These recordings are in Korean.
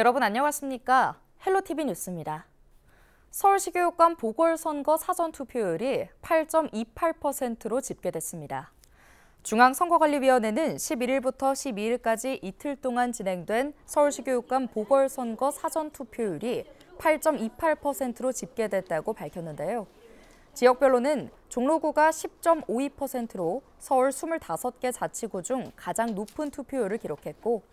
여러분 안녕하십니까? 헬로티비 뉴스입니다. 서울시 교육감 보궐선거 사전투표율이 8.28%로 집계됐습니다. 중앙선거관리위원회는 11일부터 12일까지 이틀 동안 진행된 서울시 교육감 보궐선거 사전투표율이 8.28%로 집계됐다고 밝혔는데요. 지역별로는 종로구가 10.52%로 서울 25개 자치구 중 가장 높은 투표율을 기록했고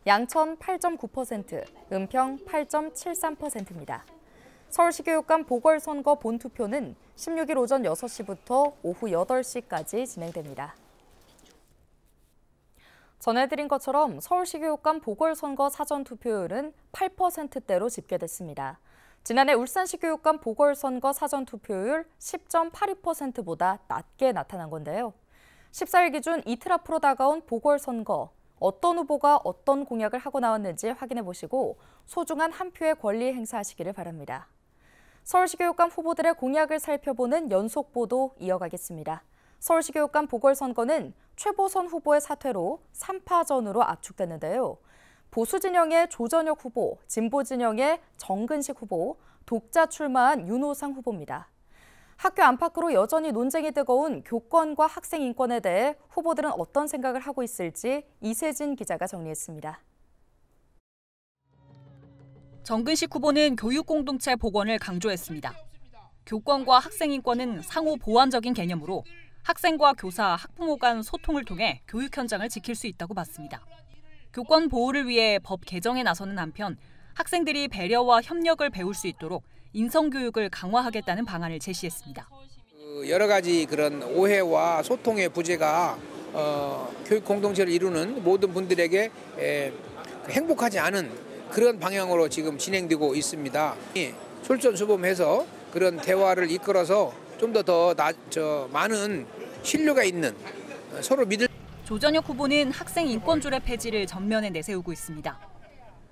양천 8.9%, 은평 8.73%입니다. 서울시 교육감 보궐선거 본투표는 16일 오전 6시부터 오후 8시까지 진행됩니다. 전해드린 것처럼 서울시 교육감 보궐선거 사전투표율은 8%대로 집계됐습니다. 지난해 울산시 교육감 보궐선거 사전투표율 10.82%보다 낮게 나타난 건데요. 14일 기준 이틀 앞으로 다가온 보궐선거, 어떤 후보가 어떤 공약을 하고 나왔는지 확인해 보시고 소중한 한 표의 권리 행사하시기를 바랍니다. 서울시 교육감 후보들의 공약을 살펴보는 연속 보도 이어가겠습니다. 서울시 교육감 보궐선거는 최보선 후보의 사퇴로 3파전으로 압축됐는데요. 보수 진영의 조전혁 후보, 진보 진영의 정근식 후보, 독자 출마한 윤호상 후보입니다. 학교 안팎으로 여전히 논쟁이 뜨거운 교권과 학생 인권에 대해 후보들은 어떤 생각을 하고 있을지 이세진 기자가 정리했습니다. 정근식 후보는 교육 공동체 복원을 강조했습니다. 교권과 학생 인권은 상호 보완적인 개념으로 학생과 교사, 학부모 간 소통을 통해 교육 현장을 지킬 수 있다고 봤습니다. 교권 보호를 위해 법 개정에 나서는 한편 학생들이 배려와 협력을 배울 수 있도록 인성교육을 강화하겠다는 방안을 제시했습니다. 여러 가지 그런 오해와 소통의 부재가 교육 공동체를 이루는 모든 분들에게 행복하지 않은 그런 방향으로 지금 진행되고 있습니다. 솔선수범해서 그런 대화를 이끌어서 좀 더 많은 신뢰가 있는 서로 믿을. 조전혁 후보는 학생 인권조례 폐지를 전면에 내세우고 있습니다.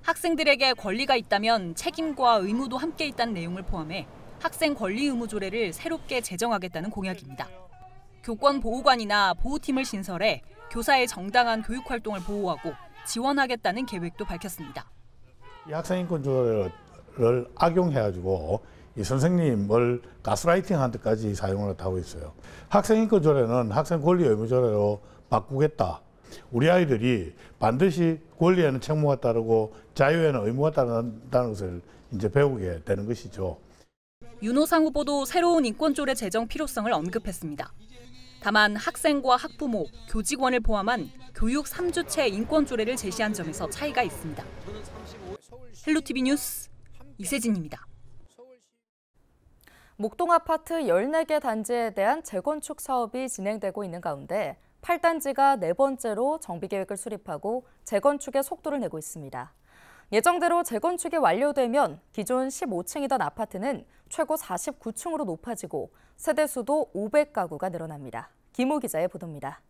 학생들에게 권리가 있다면 책임과 의무도 함께 있다는 내용을 포함해 학생 권리 의무 조례를 새롭게 제정하겠다는 공약입니다. 교권 보호관이나 보호팀을 신설해 교사의 정당한 교육 활동을 보호하고 지원하겠다는 계획도 밝혔습니다. 이 학생 인권 조례를 악용해가지고 이 선생님을 가스라이팅하는 데까지 사용을 하고 있어요. 학생 인권 조례는 학생 권리 의무 조례로 바꾸겠다. 우리 아이들이 반드시 권리에는 책무가 따르고 자유에는 의무가 따른다는 것을 이제 배우게 되는 것이죠. 윤호상 후보도 새로운 인권조례 제정 필요성을 언급했습니다. 다만 학생과 학부모, 교직원을 포함한 교육 3주체 인권조례를 제시한 점에서 차이가 있습니다. 헬로티비 뉴스 이세진입니다. 목동 아파트 14개 단지에 대한 재건축 사업이 진행되고 있는 가운데 8단지가 네 번째로 정비계획을 수립하고 재건축에 속도를 내고 있습니다. 예정대로 재건축이 완료되면 기존 15층이던 아파트는 최고 49층으로 높아지고 세대수도 500가구가 늘어납니다. 김호 기자의 보도입니다.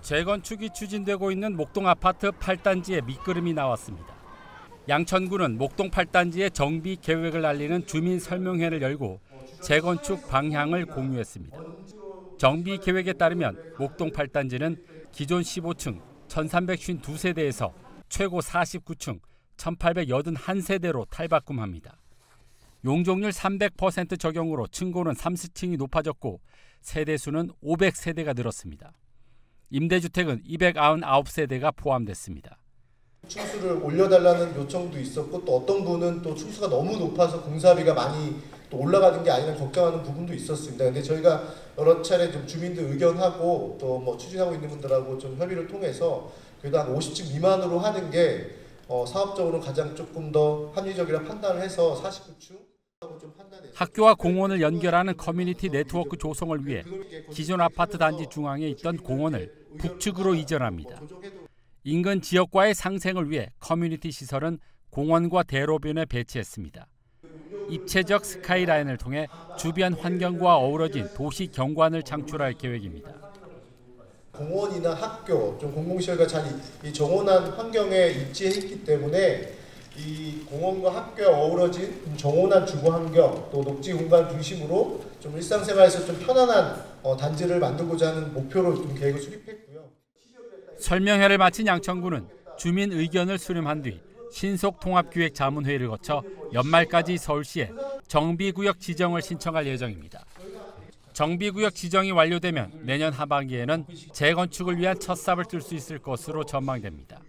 재건축이 추진되고 있는 목동 아파트 8단지에 밑거름이 나왔습니다. 양천구는 목동 8단지의 정비 계획을 알리는 주민 설명회를 열고 재건축 방향을 공유했습니다. 정비 계획에 따르면 목동 8단지는 기존 15층 1352세대에서 최고 49층 1881세대로 탈바꿈합니다. 용적률 300% 적용으로 층고는 30층이 높아졌고 세대수는 500세대가 늘었습니다. 임대주택은 299세대가 포함됐습니다. 층수를 올려달라는 요청도 있었고 또 어떤 분은 또 층수가 너무 높아서 공사비가 많이 또 올라가는 게 아니라 걱정하는 부분도 있었습니다. 근데 저희가 여러 차례 좀 주민들 의견하고 또 뭐 추진하고 있는 분들하고 좀 협의를 통해서 그래도 한 50층 미만으로 하는 게 사업적으로 가장 조금 더 합리적이라 판단을 해서 49층 좀 판단해서 학교와 공원을 연결하는 커뮤니티 네트워크 조성을 위해 기존 아파트 단지 중앙에 있던 공원을 북측으로 이전합니다. 인근 지역과의 상생을 위해 커뮤니티 시설은 공원과 대로변에 배치했습니다. 입체적 스카이라인을 통해 주변 환경과 어우러진 도시 경관을 창출할 계획입니다. 공원이나 학교, 좀 공공시설과 잘 정원한 환경에 입지했기 때문에 이 공원과 학교에 어우러진 정원한 주거 환경, 또 녹지 공간 중심으로 좀 일상생활에서 좀 편안한 단지를 만들고자 하는 목표로 좀 계획을 수립했고요. 설명회를 마친 양천구는 주민 의견을 수렴한 뒤 신속통합기획자문회의를 거쳐 연말까지 서울시에 정비구역 지정을 신청할 예정입니다. 정비구역 지정이 완료되면 내년 하반기에는 재건축을 위한 첫 삽을 뜰 수 있을 것으로 전망됩니다.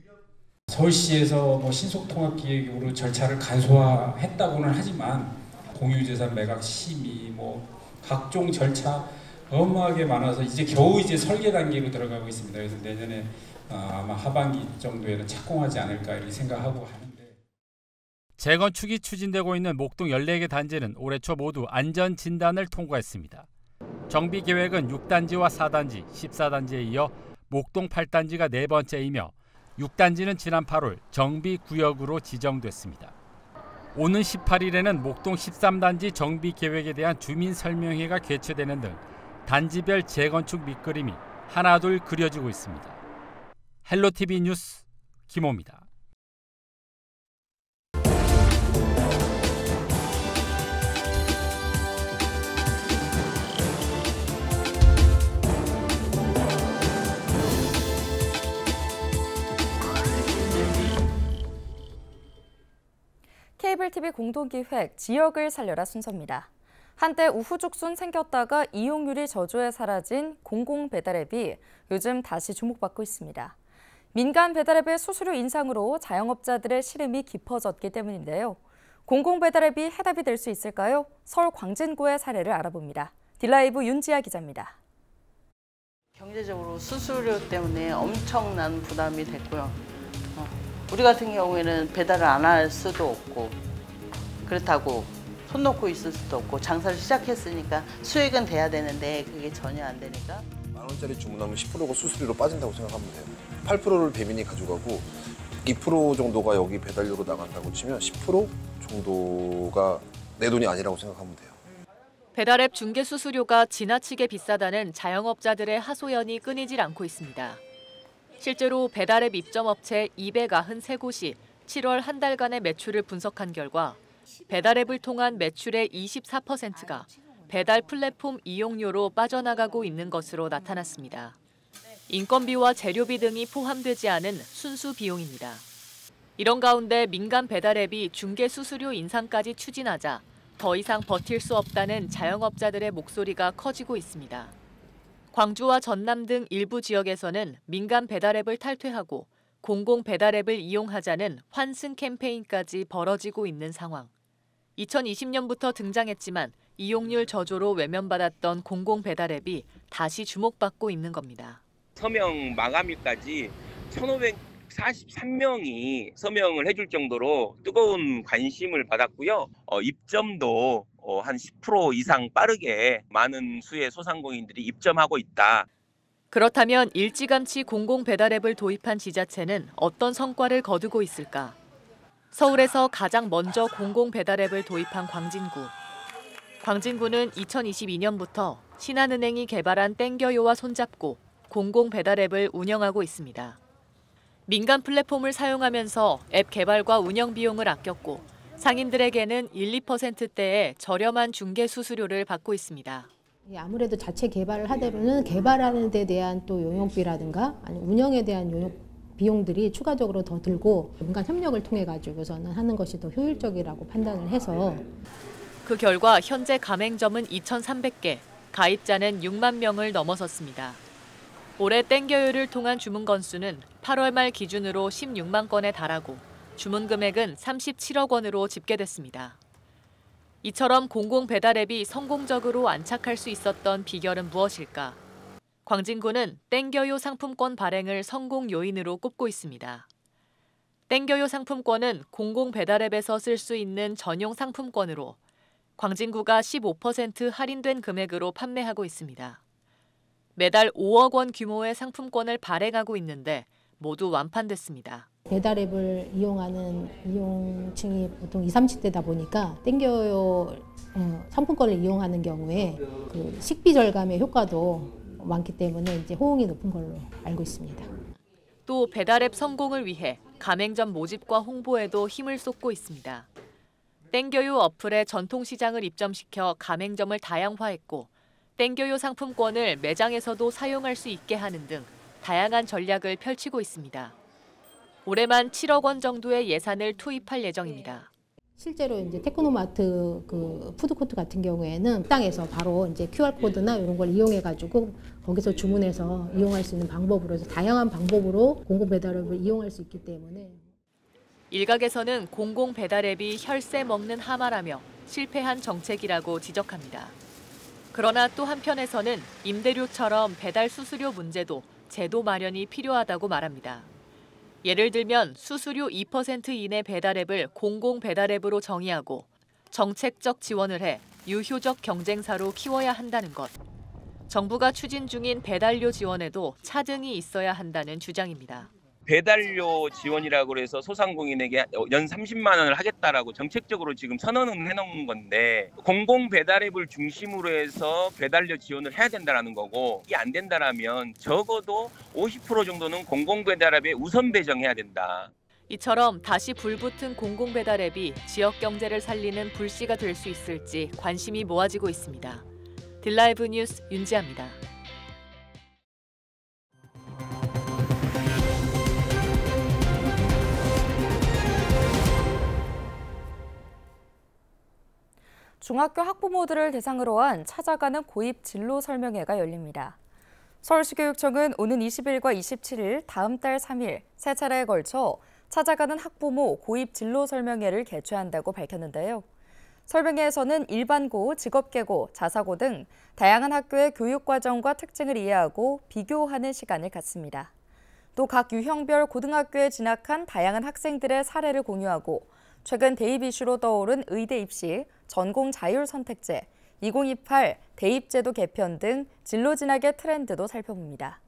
서울시에서 신속통합기획으로 절차를 간소화했다고는 하지만 공유재산 매각 심의, 각종 절차 어마어마하게 많아서 이제 겨우 설계 단계로 들어가고 있습니다. 그래서 내년에 아마 하반기 정도에는 착공하지 않을까 이렇게 생각하고 하는데. 재건축이 추진되고 있는 목동 14개 단지는 올해 초 모두 안전진단을 통과했습니다. 정비계획은 6단지와 4단지, 14단지에 이어 목동 8단지가 네 번째이며 6단지는 지난 8월 정비구역으로 지정됐습니다. 오는 18일에는 목동 13단지 정비계획에 대한 주민설명회가 개최되는 등 단지별 재건축 밑그림이 하나둘 그려지고 있습니다. 헬로티비 뉴스 김호입니다. 케이블 TV 공동기획 지역을 살려라 순서입니다. 한때 우후죽순 생겼다가 이용률이 저조해 사라진 공공배달앱이 요즘 다시 주목받고 있습니다. 민간 배달앱의 수수료 인상으로 자영업자들의 시름이 깊어졌기 때문인데요. 공공배달앱이 해답이 될 수 있을까요? 서울 광진구의 사례를 알아봅니다. 딜라이브 윤지아 기자입니다. 경제적으로 수수료 때문에 엄청난 부담이 됐고요. 우리 같은 경우에는 배달을 안 할 수도 없고 그렇다고 손 놓고 있을 수도 없고 장사를 시작했으니까 수익은 돼야 되는데 그게 전혀 안 되니까. 10,000원짜리 주문하면 10%가 수수료로 빠진다고 생각하면 돼요. 8%를 배민이 가져가고 2% 정도가 여기 배달료로 나간다고 치면 10% 정도가 내 돈이 아니라고 생각하면 돼요. 배달앱 중개 수수료가 지나치게 비싸다는 자영업자들의 하소연이 끊이질 않고 있습니다. 실제로 배달앱 입점업체 293곳이 7월 한 달간의 매출을 분석한 결과 배달앱을 통한 매출의 24%가 배달 플랫폼 이용료로 빠져나가고 있는 것으로 나타났습니다. 인건비와 재료비 등이 포함되지 않은 순수 비용입니다. 이런 가운데 민간 배달앱이 중개 수수료 인상까지 추진하자 더 이상 버틸 수 없다는 자영업자들의 목소리가 커지고 있습니다. 광주와 전남 등 일부 지역에서는 민간 배달앱을 탈퇴하고 공공 배달앱을 이용하자는 환승 캠페인까지 벌어지고 있는 상황. 2020년부터 등장했지만 이용률 저조로 외면받았던 공공 배달앱이 다시 주목받고 있는 겁니다. 서명 마감일까지 1,543명이 서명을 해줄 정도로 뜨거운 관심을 받았고요. 입점도 한 10% 이상 빠르게 많은 수의 소상공인들이 입점하고 있다. 그렇다면 일찌감치 공공 배달앱을 도입한 지자체는 어떤 성과를 거두고 있을까? 서울에서 가장 먼저 공공 배달앱을 도입한 광진구. 광진구는 2022년부터 신한은행이 개발한 땡겨요와 손잡고 공공 배달앱을 운영하고 있습니다. 민간 플랫폼을 사용하면서 앱 개발과 운영 비용을 아꼈고 상인들에게는 1~2%대의 저렴한 중개 수수료를 받고 있습니다. 아무래도 자체 개발을 하다 보면 개발하는 데 대한 또 용역비라든가 아니 운영에 대한 용역 비용들이 추가적으로 더 들고 민간 협력을 통해 가지고서는 하는 것이 더 효율적이라고 판단을 해서 그 결과 현재 가맹점은 2,300개, 가입자는 6만 명을 넘어섰습니다. 올해 땡겨요를 통한 주문 건수는 8월 말 기준으로 16만 건에 달하고 주문 금액은 37억 원으로 집계됐습니다. 이처럼 공공 배달앱이 성공적으로 안착할 수 있었던 비결은 무엇일까? 광진구는 땡겨요 상품권 발행을 성공 요인으로 꼽고 있습니다. 땡겨요 상품권은 공공 배달앱에서 쓸 수 있는 전용 상품권으로 광진구가 15% 할인된 금액으로 판매하고 있습니다. 매달 5억 원 규모의 상품권을 발행하고 있는데 모두 완판됐습니다. 배달앱을 이용하는 이용층이 보통 20, 30대다 보니까 땡겨요 상품권을 이용하는 경우에 그 식비 절감의 효과도 많기 때문에 이제 호응이 높은 걸로 알고 있습니다. 또 배달앱 성공을 위해 가맹점 모집과 홍보에도 힘을 쏟고 있습니다. 땡겨요 어플에 전통시장을 입점시켜 가맹점을 다양화했고 땡겨요 상품권을 매장에서도 사용할 수 있게 하는 등 다양한 전략을 펼치고 있습니다. 올해만 7억 원 정도의 예산을 투입할 예정입니다. 실제로 이제 테크노마트 그 푸드코트 같은 경우에는 식당에서 바로 이제 QR코드나 이런 걸 이용해가지고 거기서 주문해서 이용할 수 있는 방법으로 해서 다양한 방법으로 공공 배달앱을 이용할 수 있기 때문에 일각에서는 공공 배달 앱이 혈세 먹는 하마라며 실패한 정책이라고 지적합니다. 그러나 또 한편에서는 임대료처럼 배달 수수료 문제도 제도 마련이 필요하다고 말합니다. 예를 들면 수수료 2% 이내 배달앱을 공공 배달앱으로 정의하고 정책적 지원을 해 유효적 경쟁사로 키워야 한다는 것. 정부가 추진 중인 배달료 지원에도 차등이 있어야 한다는 주장입니다. 배달료 지원이라고 해서 소상공인에게 연 30만 원을 하겠다라고 정책적으로 지금 선언은 해놓은 건데 공공 배달앱을 중심으로 해서 배달료 지원을 해야 된다는 거고 이게 안 된다라면 적어도 50% 정도는 공공 배달앱에 우선 배정해야 된다. 이처럼 다시 불붙은 공공 배달앱이 지역 경제를 살리는 불씨가 될 수 있을지 관심이 모아지고 있습니다. 딜라이브 뉴스 윤지아입니다. 중학교 학부모들을 대상으로 한 찾아가는 고입 진로 설명회가 열립니다. 서울시교육청은 오는 20일과 27일 다음 달 3일 세 차례에 걸쳐 찾아가는 학부모 고입 진로 설명회를 개최한다고 밝혔는데요. 설명회에서는 일반고, 직업계고, 자사고 등 다양한 학교의 교육과정과 특징을 이해하고 비교하는 시간을 갖습니다. 또 각 유형별 고등학교에 진학한 다양한 학생들의 사례를 공유하고 최근 대입 이슈로 떠오른 의대 입시, 전공 자율 선택제, 2028 대입제도 개편 등 진로 진학의 트렌드도 살펴봅니다.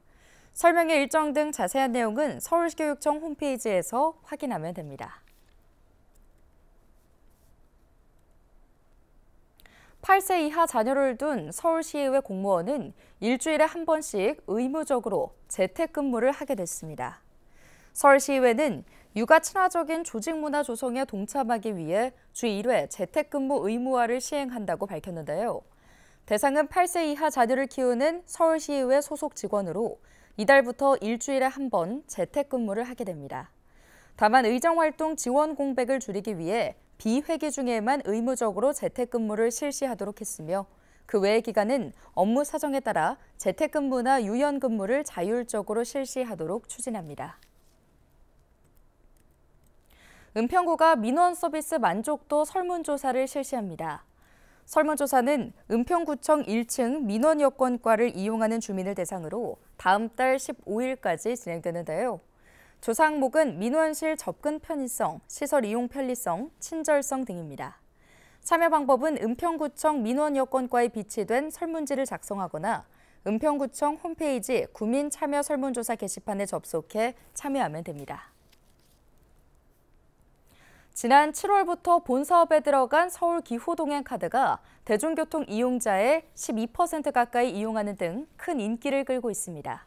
설명회 일정 등 자세한 내용은 서울시교육청 홈페이지에서 확인하면 됩니다. 8세 이하 자녀를 둔 서울시의회 공무원은 일주일에 한 번씩 의무적으로 재택근무를 하게 됐습니다. 서울시의회는 육아 친화적인 조직 문화 조성에 동참하기 위해 주 1회 재택근무 의무화를 시행한다고 밝혔는데요. 대상은 8세 이하 자녀를 키우는 서울시의회 소속 직원으로 이달부터 일주일에 한 번 재택근무를 하게 됩니다. 다만 의정활동 지원 공백을 줄이기 위해 비회기 중에만 의무적으로 재택근무를 실시하도록 했으며 그 외의 기간은 업무 사정에 따라 재택근무나 유연근무를 자율적으로 실시하도록 추진합니다. 은평구가 민원 서비스 만족도 설문조사를 실시합니다. 설문조사는 은평구청 1층 민원여건과를 이용하는 주민을 대상으로 다음 달 15일까지 진행되는데요. 조사 항목은 민원실 접근 편의성, 시설 이용 편리성, 친절성 등입니다. 참여 방법은 은평구청 민원여건과에 비치된 설문지를 작성하거나 은평구청 홈페이지 구민 참여 설문조사 게시판에 접속해 참여하면 됩니다. 지난 7월부터 본사업에 들어간 서울 기후동행카드가 대중교통 이용자의 12% 가까이 이용하는 등 큰 인기를 끌고 있습니다.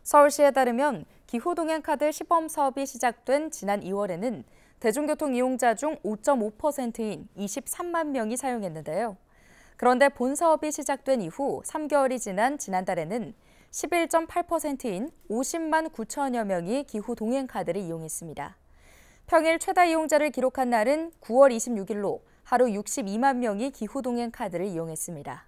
서울시에 따르면 기후동행카드 시범사업이 시작된 지난 2월에는 대중교통 이용자 중 5.5%인 23만 명이 사용했는데요. 그런데 본사업이 시작된 이후 3개월이 지난 지난달에는 11.8%인 50만 9천여 명이 기후동행카드를 이용했습니다. 평일 최다 이용자를 기록한 날은 9월 26일로 하루 62만 명이 기후동행카드를 이용했습니다.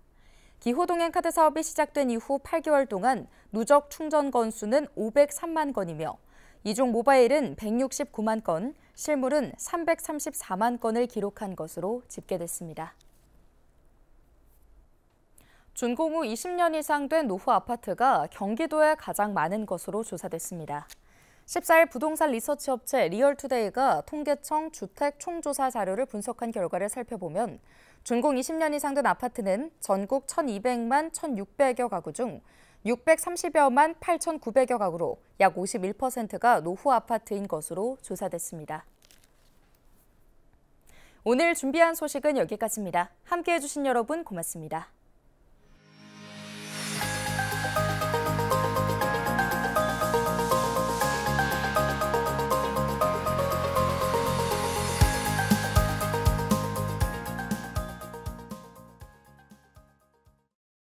기후동행카드 사업이 시작된 이후 8개월 동안 누적 충전 건수는 503만 건이며 이 중 모바일은 169만 건, 실물은 334만 건을 기록한 것으로 집계됐습니다. 준공 후 20년 이상 된 노후 아파트가 경기도에 가장 많은 것으로 조사됐습니다. 14일 부동산 리서치 업체 리얼투데이가 통계청 주택 총조사 자료를 분석한 결과를 살펴보면 준공 20년 이상 된 아파트는 전국 1,200만 1,600여 가구 중 630여만 8,900여 가구로 약 51%가 노후 아파트인 것으로 조사됐습니다. 오늘 준비한 소식은 여기까지입니다. 함께해 주신 여러분 고맙습니다.